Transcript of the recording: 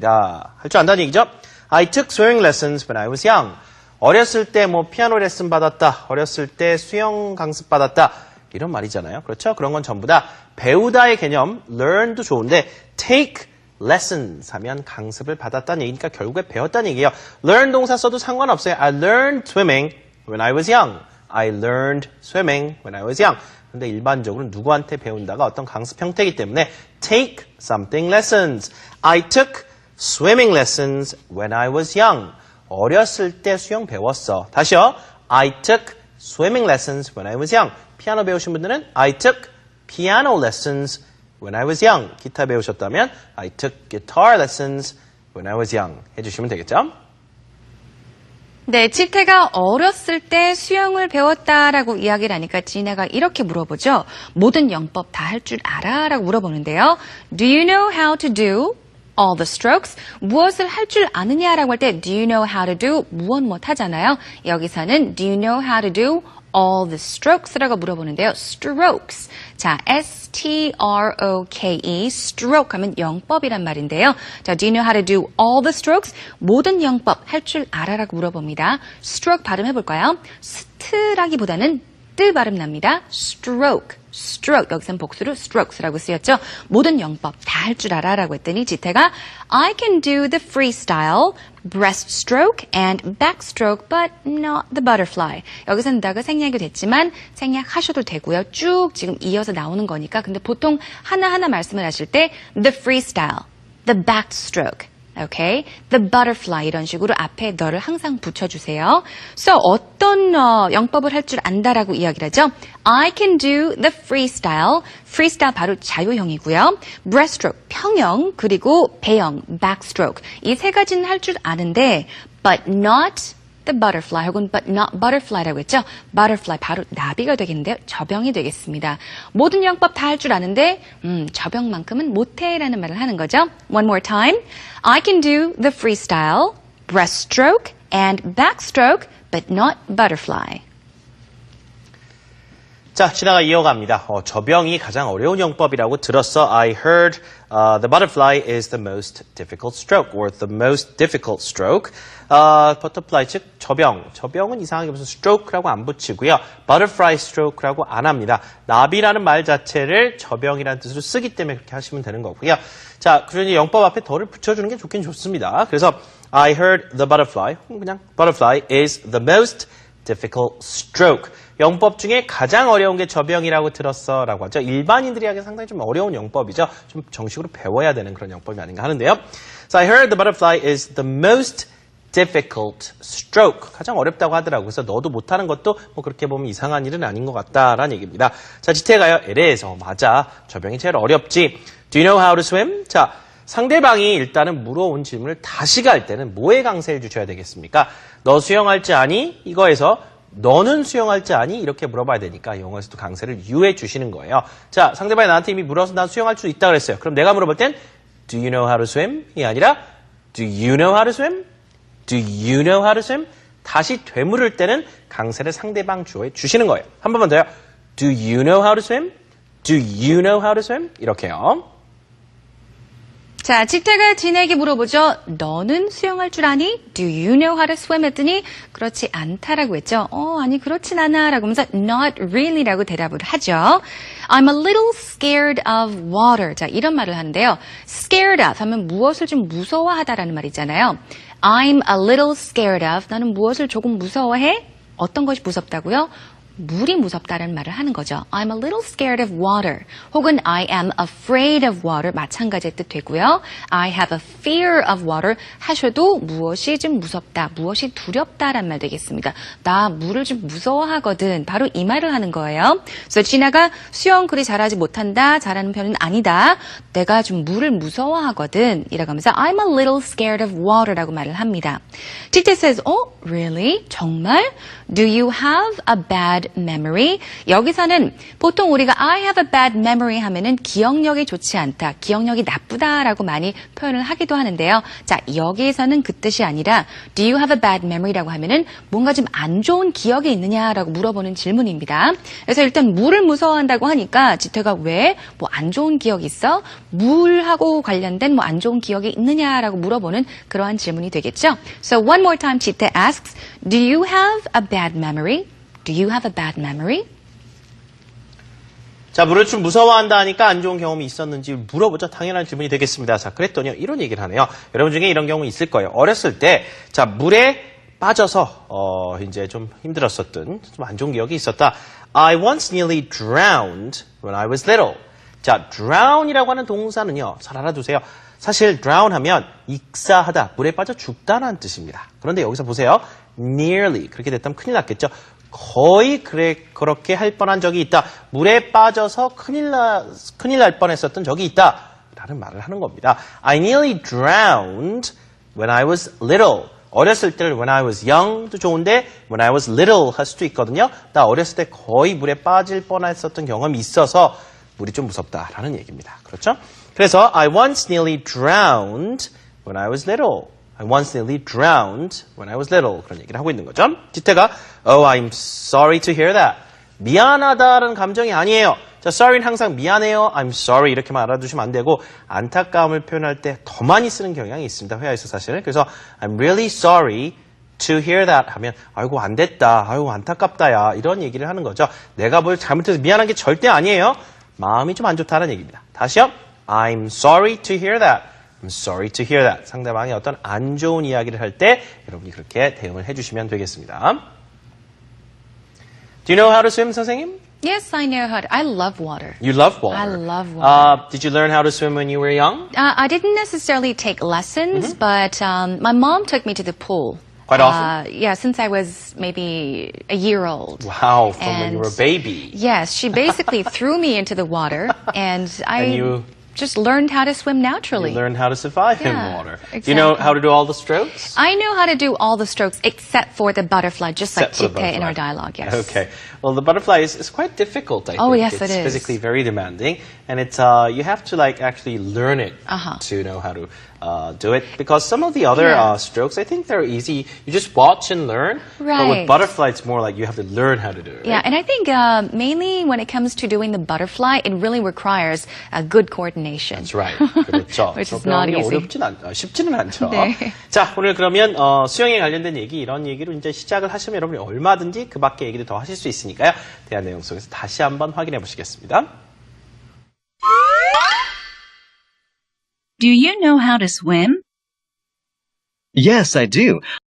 되겠습니다. 할 줄 안다는 얘기죠? I took swimming lessons when I was young. 어렸을 때 뭐 피아노 레슨 받았다. 어렸을 때 수영 강습 받았다. 이런 말이잖아요. 그렇죠? 그런 건 전부 다 배우다의 개념, learn도 좋은데 take lessons 하면 강습을 받았다는 얘기니까 결국에 배웠다는 얘기예요. learn 동사 써도 상관없어요. I learned swimming when I was young. I learned swimming when I was young. 근데 일반적으로 누구한테 배운다가 어떤 강습 형태이기 때문에 take something lessons. I took swimming lessons when I was young. 어렸을 때 수영 배웠어. 다시요. I took swimming lessons when I was young. 피아노 배우신 분들은 I took piano lessons when I was young. 기타 배우셨다면 I took guitar lessons when I was young. 해주시면 되겠죠? 네, 칠태가 어렸을 때 수영을 배웠다라고 이야기를 하니까 지나가 이렇게 물어보죠. 모든 영법 다 할 줄 알아? 라고 물어보는데요. Do you know how to do all the strokes? 무엇을 할 줄 아느냐라고 할 때 Do you know how to do 무엇 하잖아요. 여기서는 Do you know how to do all the strokes라고 물어보는데요. strokes. 자, S-T-R-O-K-E, stroke 하면 영법이란 말인데요. 자, do you know how to do all the strokes? 모든 영법 할 줄 알아라고 물어봅니다. stroke 발음해볼까요? 스트라기보다는 뜨 발음 납니다. stroke, stroke. 여기서는 복수로 strokes라고 쓰였죠. 모든 영법 다 할 줄 알아라고 했더니 지태가 I can do the freestyle, breaststroke and backstroke, but not the butterfly. 여기서는 다가 생략이 됐지만 생략하셔도 되고요. 쭉 지금 이어서 나오는 거니까. 근데 보통 하나하나 말씀을 하실 때 the freestyle, the backstroke, okay? The butterfly 이런 식으로 앞에 the를 항상 붙여주세요. So 어떤 영법을 할 줄 안다라고 이야기를 하죠. I can do the freestyle. freestyle 바로 자유형이고요. breaststroke 평형 그리고 배영 backstroke 이 세 가지는 할 줄 아는데 but not the butterfly 혹은 but not butterfly라고 했죠. butterfly 바로 나비가 되겠는데요. 저병이 되겠습니다. 모든 영법 다 할 줄 아는데 저병만큼은 못해라는 말을 하는 거죠. One more time. I can do the freestyle, breaststroke, and backstroke, but not butterfly. 자, 지나가 이어갑니다. 저병이 가장 어려운 영법이라고 들었어. I heard the butterfly is the most difficult stroke or the most difficult stroke. butterfly 즉 저병. 저병은 이상하게 무슨 stroke라고 안 붙이고요. butterfly stroke라고 안 합니다. 나비라는 말 자체를 저병이라는 뜻으로 쓰기 때문에 그렇게 하시면 되는 거고요. 자, 그러니 영법 앞에 덜을 붙여주는 게 좋긴 좋습니다. 그래서 I heard the butterfly, 그냥 butterfly is the most difficult stroke. 영법 중에 가장 어려운 게 저병이라고 들었어 라고 하죠. 일반인들이 하기 상당히 좀 어려운 영법이죠. 좀 정식으로 배워야 되는 그런 영법이 아닌가 하는데요. So I heard the butterfly is the most difficult stroke. 가장 어렵다고 하더라고요. 그래서 너도 못하는 것도 뭐 그렇게 보면 이상한 일은 아닌 것 같다라는 얘기입니다. 자, 지태가요. it is. 맞아. 저병이 제일 어렵지. Do you know how to swim? 자, 상대방이 일단은 물어온 질문을 다시 갈 때는 뭐에 강세를 주셔야 되겠습니까? 너 수영할 줄 아니? 이거에서 너는 수영할 줄 아니? 이렇게 물어봐야 되니까 영어에서도 강세를 유해 주시는 거예요. 자, 상대방이 나한테 이미 물어서 난 수영할 수 있다 그랬어요. 그럼 내가 물어볼 땐 Do you know how to swim? 이 아니라 Do you know how to swim? Do you know how to swim? 다시 되물을 때는 강세를 상대방 주어에 주시는 거예요. 한 번만 더요. Do you know how to swim? Do you know how to swim? 이렇게요. 자, 지태가 진에게 물어보죠. 너는 수영할 줄 아니? Do you know how to swim? 했더니 그렇지 않다라고 했죠. 아니 그렇진 않아 라고 하면서 not really 라고 대답을 하죠. I'm a little scared of water. 자, 이런 말을 하는데요. scared of 하면 무엇을 좀 무서워하다라는 말이잖아요. I'm a little scared of. 나는 무엇을 조금 무서워해? 어떤 것이 무섭다고요? 물이 무섭다는 말을 하는 거죠. I'm a little scared of water. 혹은 I am afraid of water. 마찬가지의 뜻 되고요. I have a fear of water 하셔도 무엇이 좀 무섭다, 무엇이 두렵다란 말 되겠습니다. 나 물을 좀 무서워하거든. 바로 이 말을 하는 거예요. 그래서 진아가 수영 그리 잘하지 못한다, 잘하는 편은 아니다. 내가 좀 물을 무서워하거든. 이라고 하면서 I'm a little scared of water라고 말을 합니다. 지태 says, really? 정말? Do you have a bad bad memory. 여기서는 보통 우리가 I have a bad memory 하면은 기억력이 좋지 않다, 기억력이 나쁘다라고 많이 표현을 하기도 하는데요. 자, 여기에서는 그 뜻이 아니라 do you have a bad memory라고 하면은 뭔가 좀 안 좋은 기억이 있느냐라고 물어보는 질문입니다. 그래서 일단 물을 무서워한다고 하니까 지태가 왜 뭐 안 좋은 기억 있어? 물하고 관련된 뭐 안 좋은 기억이 있느냐라고 물어보는 그러한 질문이 되겠죠. So one more time, 지태 asks, do you have a bad memory? Do you have a bad memory? 자, 물을 좀 무서워한다 하니까 안 좋은 경험이 있었는지 물어보죠. 당연한 질문이 되겠습니다. 자, 그랬더니 이런 얘기를 하네요. 여러분 중에 이런 경우 있을 거예요. 어렸을 때, 자, 물에 빠져서, 이제 좀 힘들었었던, 좀 안 좋은 기억이 있었다. I once nearly drowned when I was little. 자, drown이라고 하는 동사는요, 잘 알아두세요. 사실 drown 하면 익사하다, 물에 빠져 죽다라는 뜻입니다. 그런데 여기서 보세요. nearly. 그렇게 됐다면 큰일 났겠죠. 거의 그렇게 할 뻔한 적이 있다. 물에 빠져서 큰일 날 뻔했었던 적이 있다. 라는 말을 하는 겁니다. I nearly drowned when I was little. 어렸을 때를 when I was young도 좋은데 when I was little 할 수도 있거든요. 나 어렸을 때 거의 물에 빠질 뻔했었던 경험이 있어서 물이 좀 무섭다라는 얘기입니다. 그렇죠? 그래서 I once nearly drowned when I was little. I once nearly drowned when I was little. 그런 얘기를 하고 있는 거죠. 지태가 Oh, I'm sorry to hear that. 미안하다라는 감정이 아니에요. 자, sorry는 항상 미안해요. I'm sorry 이렇게만 알아두시면 안 되고 안타까움을 표현할 때 더 많이 쓰는 경향이 있습니다. 회화에서 사실은. 그래서 I'm really sorry to hear that 하면 아이고 안 됐다. 아이고 안타깝다야. 이런 얘기를 하는 거죠. 내가 뭘 잘못해서 미안한 게 절대 아니에요. 마음이 좀 안 좋다는 얘기입니다. 다시요. I'm sorry to hear that. I'm sorry to hear that. 상대방이 어떤 안 좋은 이야기를 할 때 여러분이 그렇게 대응을 해주시면 되겠습니다. Do you know how to swim, 선생님? Yes, I know how to. I love water. You love water. I love water. Did you learn how to swim when you were young? I didn't necessarily take lessons, but my mom took me to the pool. Quite often? Yeah, since I was maybe a year old. Wow, from when you were a baby. Yes, she basically threw me into the water, and I And you just learned how to swim naturally. You learn how to survive in Yeah, water. Do you know how to do all the strokes? I know how to do all the strokes except for the butterfly, just Except for like the Chitte in our butterfly. dialogue. Yes. Okay. Well, the butterfly is quite difficult, I think. Oh, yes, it's it is. physically very demanding. And it's you have to actually learn it to know how to do it. Because some of the other Yeah. strokes, I think they're easy. You just watch and learn. But with Right. butterfly, it's more like you have to learn how to do it. Yeah, and I think mainly when it comes to doing the butterfly, it really requires good coordination. That's right. 그렇죠. Which is not easy. 쉽지는 않죠. 네. 자, 오늘 그러면 수영에 관련된 얘기, 이런 얘기로 이제 시작을 하시면 여러분이 얼마든지 그 밖의 얘기도 더 하실 수 있으니까요. 대화 내용 속에서 다시 한번 확인해 보시겠습니다. Do you know how to swim? Yes, I do.